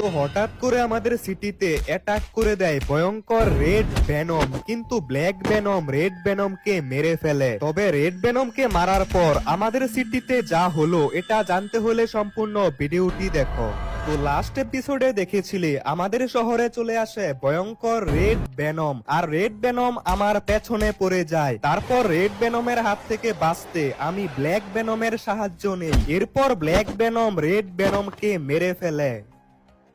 তো হঠাৎ করে আমাদের সিটিতে অ্যাটাক করে দেয় ভয়ঙ্কর রেড ভেনম, কিন্তু ব্ল্যাক ভেনম রেড ভেনমকে মেরে ফেলে। তবে রেড ভেনমকে মারার পর আমাদের সিটিতে যা হলো এটা জানতে হলে সম্পূর্ণ ভিডিওটি দেখো। তো লাস্ট এপিসোডে দেখেছিলে আমাদের শহরে চলে আসে ভয়ঙ্কর রেড ভেনম, আর রেড ভেনম আমার পেছনে পড়ে যায়। তারপর রেড ভেনমের হাত থেকে বাঁচতে আমি ব্ল্যাক ভেনমের সাহায্য নেই। এরপর ব্ল্যাক ভেনম রেড ভেনমকে মেরে ফেলে।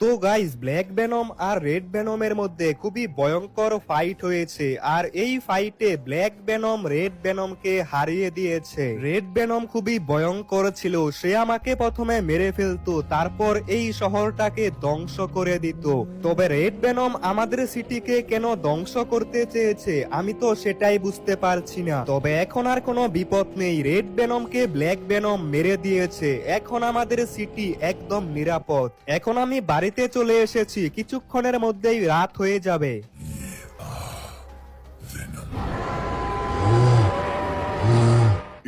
তো গাইস, ব্ল্যাক ভেনম আর রেড ভেনমের মধ্যে খুবই ভয়ঙ্কর ফাইট হয়েছে, আর এই ফাইটে ব্ল্যাক ভেনম রেড ভেনমকে হারিয়ে দিয়েছে। রেড ভেনম খুবই ভয়ঙ্কর ছিল, সে আমাকে প্রথমে মেরে ফেলতো, তারপর এই শহরটাকে ধ্বংস করে দিত। তবে রেড ভেনম আমাদের সিটিকে কেন ধ্বংস করতে চেয়েছে আমি তো সেটাই বুঝতে পারছি না। তবে এখন আর কোনো বিপদ নেই, রেড ভেনমকে ব্ল্যাক ভেনম মেরে দিয়েছে, এখন আমাদের সিটি একদম নিরাপদ। এখন আমি বাড়িতে চলে এসেছি, কিছুক্ষণের মধ্যেই রাত হয়ে যাবে।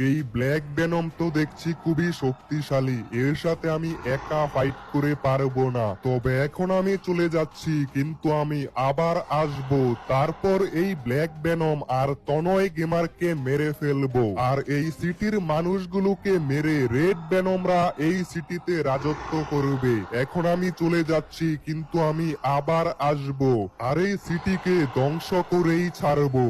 এই ব্ল্যাক ভেনম তো দেখছি খুবই শক্তিশালী, এর সাথে আমি একা ফাইট করে পারবো না। তবে এখন আমি চলে যাচ্ছি, কিন্তু আমি আবার আসব, তারপর এই ব্ল্যাক ভেনম আর তনয় গেমারকে মেরে ফেলবো, আর এই সিটির মানুষগুলোকে মেরে রেড ভেনমরা এই সিটিতে রাজত্ব করবে। এখন আমি চলে যাচ্ছি, কিন্তু আমি আবার আসব, আর এই সিটিকে ধ্বংস করেই ছাড়বো।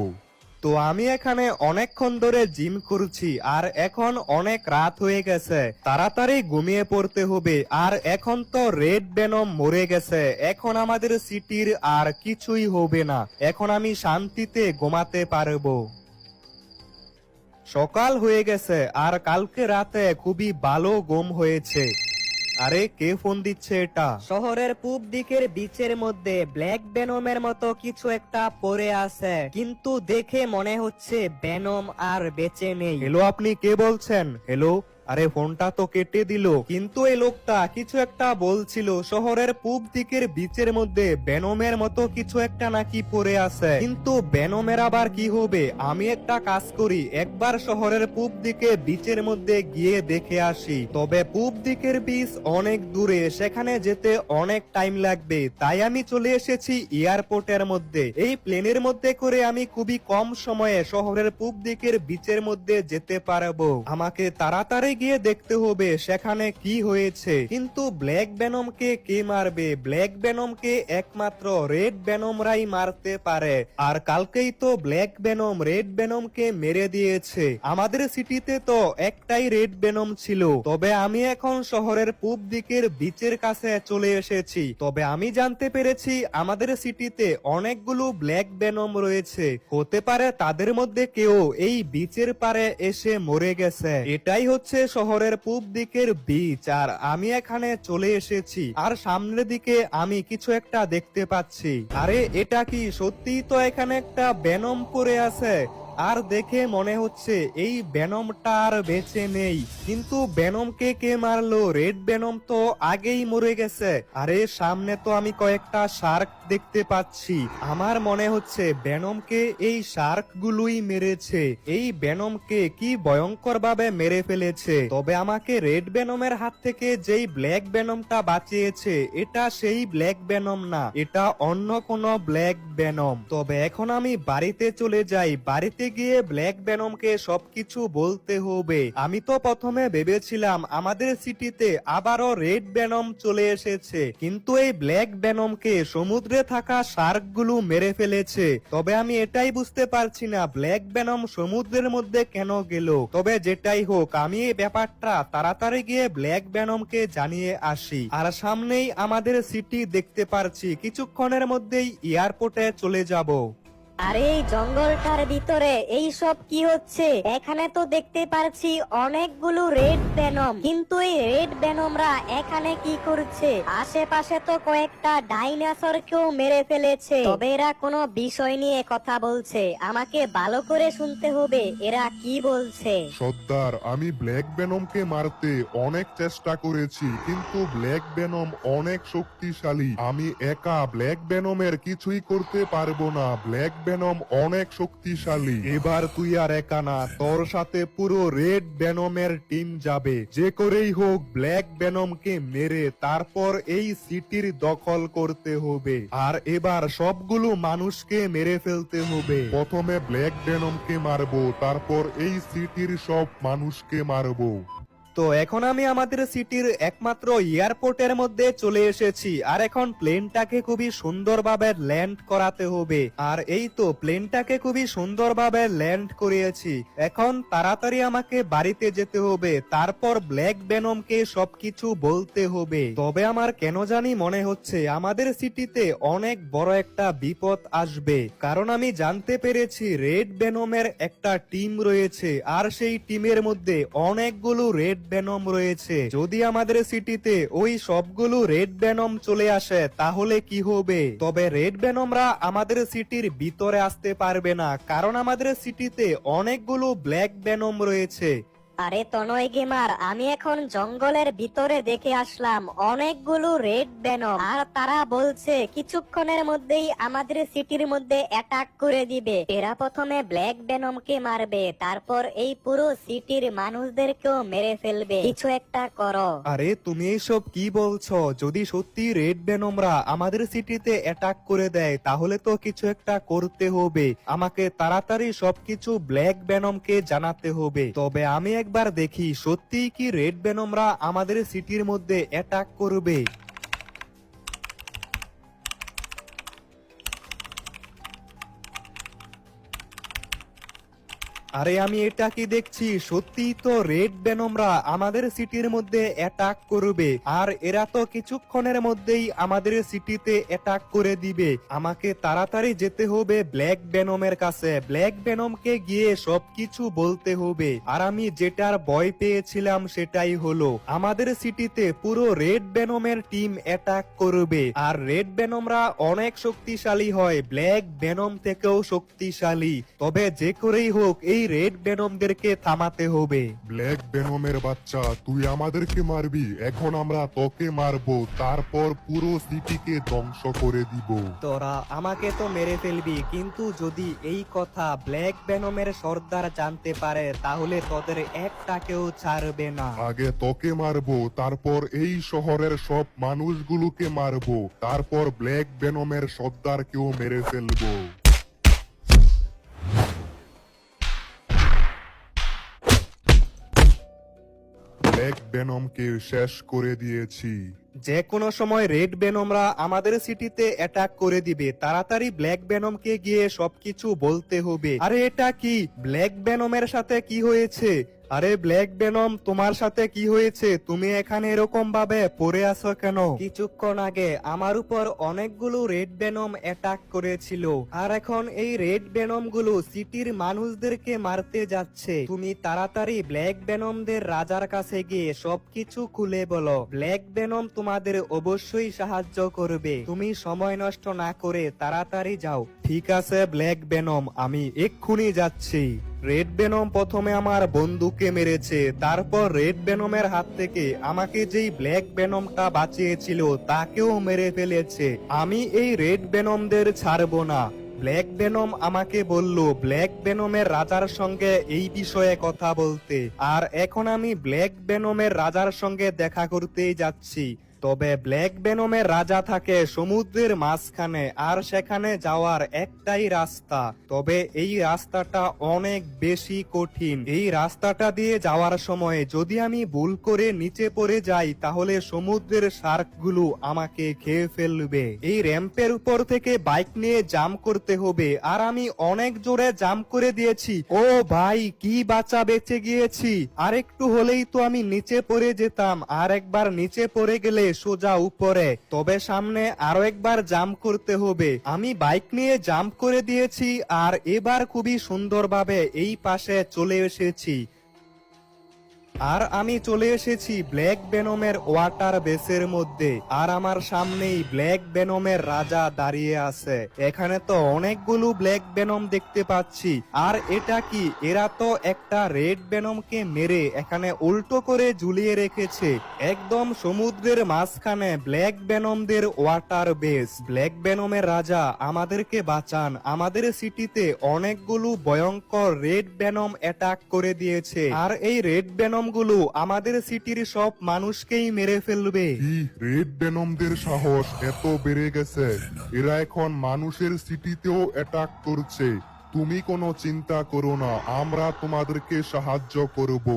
তো আমি এখানে অনেকক্ষণ ধরে জিম করছি, আর এখন অনেক রাত হয়ে গেছে, তাড়াতাড়ি ঘুমিয়ে পড়তে হবে। আর এখন তো রেড ভেনম মরে গেছে, এখন আমাদের সিটির আর কিছুই হবে না, এখন আমি শান্তিতে ঘুমাতে পারবো। সকাল হয়ে গেছে, আর কালকে রাতে খুবই ভালো ঘুম হয়েছে। আরে কে ফোন দিচ্ছে এটা? শহরের পূব দিকের বিচের মধ্যে ব্ল্যাক ভেনমের মতো কিছু একটা পড়ে আছে, কিন্তু দেখে মনে হচ্ছে ভেনম আর বেঁচে নেই। হ্যালো, আপনি কে বলছেন? হ্যালো। আরে ফোনটা তো কেটে দিল, কিন্তু এই লোকটা কিছু একটা বলছিল শহরের পূব দিকের বিচের মধ্যে ভেনমের মতো কিছু একটা নাকি পড়ে আছে, কিন্তু ভেনমের আবার কি হবে? আমি একটা কাজ করি, একবার শহরের পূব দিকে বিচের মধ্যে গিয়ে দেখে আসি। তবে পূব দিকের বিচ অনেক দূরে, সেখানে যেতে অনেক টাইম লাগবে, তাই আমি চলে এসেছি এয়ারপোর্টের মধ্যে। এই প্লেনের মধ্যে করে আমি খুবই কম সময়ে শহরের পূব দিকের বিচের মধ্যে যেতে পারবো। আমাকে তাড়াতাড়ি গিয়ে দেখতে হবে সেখানে কি হয়েছে। কিন্তু ব্ল্যাক ভেনমকে কে মারবে? ব্ল্যাক ভেনমকে একমাত্র রেড ভেনমরাই মারতে পারে, আর কালকেই তো ব্ল্যাক ভেনম রেড ভেনমকে মেরে দিয়েছে। আমাদের সিটিতে তো একটাই রেড ভেনম ছিল। তবে আমি এখন শহরের পূব দিকের বিচের কাছে চলে এসেছি, তবে আমি জানতে পেরেছি আমাদের সিটিতে অনেকগুলো ব্ল্যাক ভেনম রয়েছে, হতে পারে তাদের মধ্যে কেউ এই বিচের পারে এসে মরে গেছে। এটাই হচ্ছে শহরের পূব দিকের বিচ, আর আমি এখানে চলে এসেছি, আর সামনের দিকে আমি কিছু একটা দেখতে পাচ্ছি। আরে এটা কি? সত্যিই তো এখানে একটা ভেনম পড়ে আছে, আর দেখে মনে হচ্ছে এই ভেনমটা আর বেঁচে নেই। কিন্তু ভেনমকে কে মারলো? রেড ভেনম তো আগেই মরে গেছে। আরে সামনে তো আমি কয়েকটা শার্ক দেখতে পাচ্ছি, আমার মনে হচ্ছে ভেনমকে এই শার্ক গুলোই মেরেছে। এই ভেনমকে কি ভয়ঙ্কর ভাবে মেরে ফেলেছে। তবে আমাকে রেড ভেনমের হাত থেকে যেই ব্ল্যাক ভেনমটা বাঁচিয়েছে, এটা সেই ব্ল্যাক ভেনম না, এটা অন্য কোনো ব্ল্যাক ভেনম। তবে এখন আমি বাড়িতে চলে যাই, বাড়িতে গিয়ে ব্ল্যাক ভেনমকে সবকিছু বলতে হবে। আমি তো প্রথমে ভেবেছিলাম আমাদের সিটিতে আবারও রেড ভেনম চলে এসেছে, কিন্তু এই ব্ল্যাক ভেনমকে সমুদ্রে থাকা শার্কগুলো মেরে ফেলেছে। তবে আমি এটাই বুঝতে পারছি না ব্ল্যাক ভেনম সমুদ্রের মধ্যে কেন গেল। তবে যেটাই হোক, আমি এই ব্যাপারটা তাড়াতাড়ি গিয়ে ব্ল্যাক ভেনমকে জানিয়ে আসি। আর সামনেই আমাদের সিটি দেখতে পারছি, কিছুক্ষণের মধ্যেই এয়ারপোর্টে চলে যাব। আরে এই জঙ্গলটার ভিতরে এই সব কি হচ্ছে? এখানে তো দেখতে পারছি অনেকগুলো রেড ভেনম, কিন্তু এই রেড ভেনমরা এখানে কি করছে? আশেপাশে তো কয়েকটা ডাইনোসরকেও মেরে ফেলেছে। তবে এরা কোনো বিষয় নিয়ে কথা বলছে, আমাকে ভালো করে শুনতে হবে এরা কি বলছে। সর্দার, আমি ব্ল্যাক ভেনমকে মারতে অনেক চেষ্টা করেছি, কিন্তু ব্ল্যাক ভেনম অনেক শক্তিশালী, আমি একা ব্ল্যাক ভেনমের কিছুই করতে পারবো না। ব্ল্যাক ভেনম অনেক শক্তিশালী। এবার তুই আর একা না, তোর সাথে পুরো রেড ভেনমের টিম যাবে। যে করেই হোক ব্ল্যাক ভেনমকে মেরে তারপর এই সিটির দখল করতে হবে। আর এবার সবগুলো মানুষকে মেরে ফেলতে হবে। প্রথমে ব্ল্যাক ভেনমকে মারবো, তারপর এই সিটির সব মানুষকে মারবো। তো এখন আমি আমাদের সিটির একমাত্র এয়ারপোর্টের মধ্যে চলে এসেছি, আর এখন প্লেনটাকে খুবই সুন্দরভাবে ল্যান্ড করাতে হবে। আর এই তো প্লেনটাকে খুবই সুন্দরভাবে ল্যান্ড করিয়েছি। এখন তাড়াতাড়ি আমাকে বাড়িতে যেতে হবে, তারপর ব্ল্যাক ভেনমকে সবকিছু বলতে হবে। তবে আমার কেন জানি মনে হচ্ছে আমাদের সিটিতে অনেক বড় একটা বিপদ আসবে, কারণ আমি জানতে পেরেছি রেড ভেনমের একটা টিম রয়েছে, আর সেই টিমের মধ্যে অনেকগুলো রেড ভেনম রয়েছে। যদি আমাদের সিটিতে ওই সবগুলো রেড ভেনম চলে আসে তাহলে কি হবে? তবে রেড ভেনমরা আমাদের সিটির ভিতরে আসতে পারবে না, কারণ আমাদের সিটিতে অনেকগুলো ব্ল্যাক ভেনম রয়েছে। আরে তনয় গেমার, আমি এখন জঙ্গলের ভিতরে দেখে আসলাম অনেকগুলো রেড ভেনম, আর তারা বলছে কিছুক্ষণের মধ্যেই আমাদের সিটির মধ্যে অ্যাটাক করে দিবে। এরা প্রথমে ব্ল্যাক ভেনমকে মারবে, তারপর এই পুরো সিটির মানুষদেরকেও মেরে ফেলবে। কিছু একটা করো। আরে তুমি এইসব কি বলছো? যদি সত্যি রেড ভেনমরা আমাদের সিটিতে অ্যাটাক করে দেয় তাহলে তো কিছু একটা করতে হবে। আমাকে তাড়াতাড়ি সবকিছু ব্ল্যাক ভেনমকে জানাতে হবে। তবে আমি একবার দেখি সত্যি কি রেড ভেনমরা আমাদের সিটির মধ্যে অ্যাটাক করবে। আরে আমি এটা কি দেখছি, সত্যিই তো রেড ভেনমরা আমাদের সিটির মধ্যে অ্যাটাক করবে, আর এরা তো কিছুক্ষণের মধ্যেই আমাদের সিটিতে অ্যাটাক করে দিবে। আমাকে তাড়াতাড়ি যেতে হবে ব্ল্যাক ভেনমের কাছে, ব্ল্যাক ভেনমকে গিয়ে সবকিছু বলতে হবে। আর আমি যেটার ভয় পেয়েছিলাম সেটাই হলো, আমাদের সিটিতে পুরো রেড ভেনমের টিম অ্যাটাক করবে। আর রেড ভেনমরা অনেক শক্তিশালী হয়, ব্ল্যাক ভেনম থেকেও শক্তিশালী। তবে যে করেই হোক এই রেড ভেনমদেরকে থামাতে হবে। ব্ল্যাক ভেনমের বাচ্চা, তুই আমাদেরকে মারবি, এখন আমরা তোকে মারবো, তারপর পুরো সিটিকে ধ্বংস করে দিব। তোরা আমাকে তো মেরে ফেলবি, কিন্তু যদি এই কথা ব্ল্যাক ভেনমের সর্দার জানতে পারে তাহলে তোদের একটাকেও ছাড়বে না। আগে তোকে মারবো, তারপর এই শহরের সব মানুষগুলোকে মারবো, তারপর ব্ল্যাক ভেনমের সর্দারকেও মেরে ফেলবো। ব্ল্যাক ভেনমকে শেষ করে দিয়েছি। যে কোনো সময় রেড ভেনমরা আমাদের সিটিতে অ্যাটাক করে দিবে, তাড়াতাড়ি ব্ল্যাক ভেনমকে গিয়ে সবকিছু বলতে হবে। আরে এটা কি? ব্ল্যাক ভেনমের সাথে কি হয়েছে? আরে ব্ল্যাক ভেনম, তোমার সাথে কি হয়েছে? তুমি এখানে এরকম ভাবে পড়ে আছো কেন? কিছুক্ষণ আগে আমার উপর অনেকগুলো রেড ভেনম অ্যাটাক করেছিল, আর এখন এই রেড ভেনম গুলো সিটির মানুষদেরকে মারতে যাচ্ছে। তুমি তাড়াতাড়ি ব্ল্যাক ভেনমদের রাজার কাছে গিয়ে সবকিছু খুলে বলো। ব্ল্যাক ভেনম তোমাদের অবশ্যই সাহায্য করবে। তুমি সময় নষ্ট না করে তাড়াতাড়ি যাও। ঠিক আছে ব্ল্যাক ভেনম, আমি এক্ষুনি যাচ্ছি। রেড ভেনম প্রথমে আমার বন্ধুকে মেরেছে, তারপর রেড ভেনমের হাত থেকে আমাকে যেই ব্ল্যাক ভেনমটা বাঁচিয়েছিল তাকেও মেরে ফেলেছে। আমি এই রেড ভেনমদের ছাড়বো না। ব্ল্যাক ভেনম আমাকে বলল ব্ল্যাক ভেনমের রাজার সঙ্গে এই বিষয়ে কথা বলতে, আর এখন আমি ব্ল্যাক ভেনমের রাজার সঙ্গে দেখা করতেই যাচ্ছি। তবে ব্ল্যাক ভেনমের রাজা থাকে সমুদ্রের মাঝখানে, আর সেখানে যাওয়ার একটাই রাস্তা। তবে এই রাস্তাটা অনেক বেশি কঠিন। এই রাস্তাটা দিয়ে যাওয়ার সময় যদি আমি ভুল করে নিচে পড়ে যাই তাহলে সমুদ্রের শার্কগুলো আমাকে খেয়ে ফেলবে। এই র্যাম্পের উপর থেকে বাইক নিয়ে জাম্প করতে হবে, আর আমি অনেক জোরে জাম্প করে দিয়েছি। ও ভাই, কি বাঁচা বেঁচে গিয়েছি! আর একটু হলেই তো আমি নিচে পড়ে যেতাম। আর একবার নিচে পড়ে গেলে সোজা উপরে। তবে সামনে আরো একবার জাম্প করতে হবে। আমি বাইক নিয়ে জাম্প করে দিয়েছি, আর এবার খুবই সুন্দরভাবে এই পাশে চলে এসেছি। আর আমি চলে এসেছি ব্ল্যাক বেনমের ওয়াটার বেসের মধ্যে, আর আমার সামনেই ব্ল্যাক বেনমের রাজা দাঁড়িয়ে আছে। এখানে তো অনেকগুলো ব্ল্যাক বেনম দেখতে পাচ্ছি। আর এটা কি, এরা তো একটা রেড বেনমকে মেরে এখানে উল্টো করে ঝুলিয়ে রেখেছে। একদম সমুদ্রের মাঝখানে ব্ল্যাক বেনমদের ওয়াটার বেস। ব্ল্যাক বেনমের রাজা, আমাদেরকে বাঁচান, আমাদের সিটিতে অনেকগুলো ভয়ঙ্কর রেড বেনম অ্যাটাক করে দিয়েছে, আর এই রেড বেনম গুলো আমাদের সিটির সব মানুষকেই মেরে ফেলবে। কি রেড বেনমদের সাহস এত বেড়ে গেছে, এরা এখন মানুষের সিটিতেও অ্যাটাক করছে। তুমি কোনো চিন্তা করো না, আমরা তোমাদেরকে সাহায্য করব।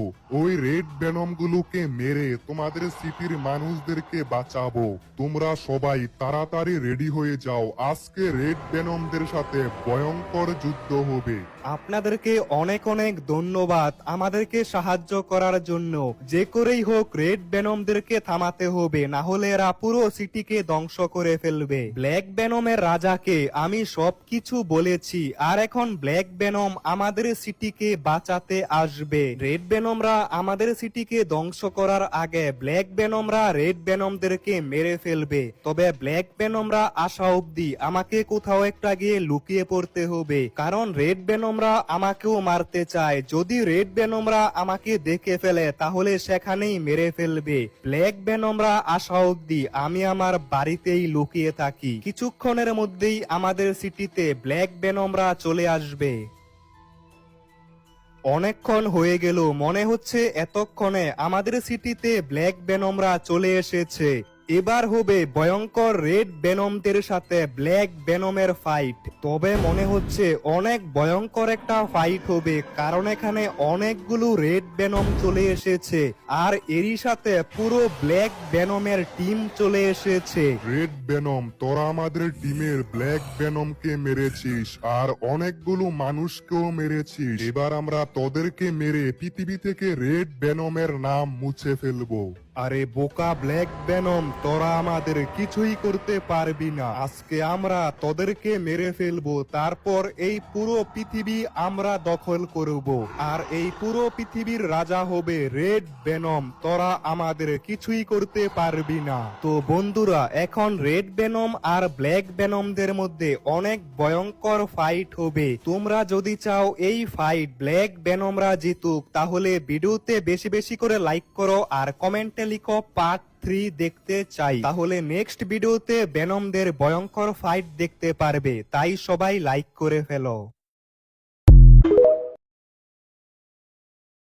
ওই রেড বেনম গুলোকে মেরে তোমাদের সিটির মানুষদেরকে বাঁচাবো। তোমরা সবাই তাড়াতাড়ি রেডি হয়ে যাও, আজকে রেড বেনমদের সাথে ভয়ঙ্কর যুদ্ধ হবে। আপনাদেরকে অনেক অনেক ধন্যবাদ আমাদেরকে সাহায্য করার জন্য। যে করেই হোক রেড বেনমদেরকে থামাতে হবে, না হলে এরা পুরো সিটিকে ধ্বংস করে ফেলবে। ব্ল্যাক বেনমের রাজাকে আমি সবকিছু বলেছি, আর এখন ব্ল্যাক বেনম আমাদের সিটিকে বাঁচাতে আসবে। রেড বেনমরা আমাদের সিটিকে ধ্বংস করার আগে ব্ল্যাক বেনমরা রেড বেনমদেরকে মেরে ফেলবে। তবে ব্ল্যাক বেনমরা আসা অব্দি আমাকে কোথাও একটা গিয়ে লুকিয়ে পড়তে হবে, কারণ রেড বেনমরা আমাকেও মারতে চায়। যদি রেড বেনমরা আমাকে দেখে ফেলে তাহলে সেখানেই মেরে ফেলবে। ব্ল্যাক বেনমরা আসা অব্দি আমি আমার বাড়িতেই লুকিয়ে থাকি। কিছুক্ষণের মধ্যেই আমাদের সিটিতে ব্ল্যাক বেনমরা চলে আসবে। অনেকক্ষণ হয়ে গেল, মনে হচ্ছে এতক্ষণে আমাদের সিটিতে ব্ল্যাক বেনমরা চলে এসেছে। এবার হবে ভয়ঙ্কর রেড বেনমদের সাথে ব্ল্যাক বেনমের ফাইট। তবে মনে হচ্ছে অনেক ভয়ঙ্কর একটা ফাইট হবে, কারণ এখানে অনেকগুলো রেড বেনম চলে এসেছে, আর এরই সাথে পুরো ব্ল্যাক বেনমের টিম চলে এসেছে। রেড বেনম, তোরা আমাদের টিমের ব্ল্যাক বেনমকে মেরেছিস, আর অনেকগুলো মানুষকেও মেরেছিস। এবার আমরা তোদেরকে মেরে পৃথিবী থেকে রেড বেনমের নাম মুছে ফেলবো। আরে বোকা ব্ল্যাক বেনম, তোরা আমাদের কিছুই করতে পারবি না। আজকে আমরা তোদেরকে মেরে ফেলবো, তারপর এই পুরো পৃথিবী আমরা দখল করব, আর এই পুরো পৃথিবীর রাজা হবে রেড বেনম। তোরা আমাদের কিছুই করতে পারবি না। তো বন্ধুরা, এখন রেড বেনম আর ব্ল্যাক বেনমদের মধ্যে অনেক ভয়ঙ্কর ফাইট হবে। তোমরা যদি চাও এই ফাইট ব্ল্যাক বেনমরা জিতুক, তাহলে ভিডিওতে বেশি বেশি করে লাইক করো আর কমেন্টে লিখো পার্ট 3 দেখতে চাই। তাহলে নেক্সট ভিডিওতে বেনমদের ভয়ঙ্কর ফাইট দেখতে পারবে, তাই সবাই লাইক করে ফেলো।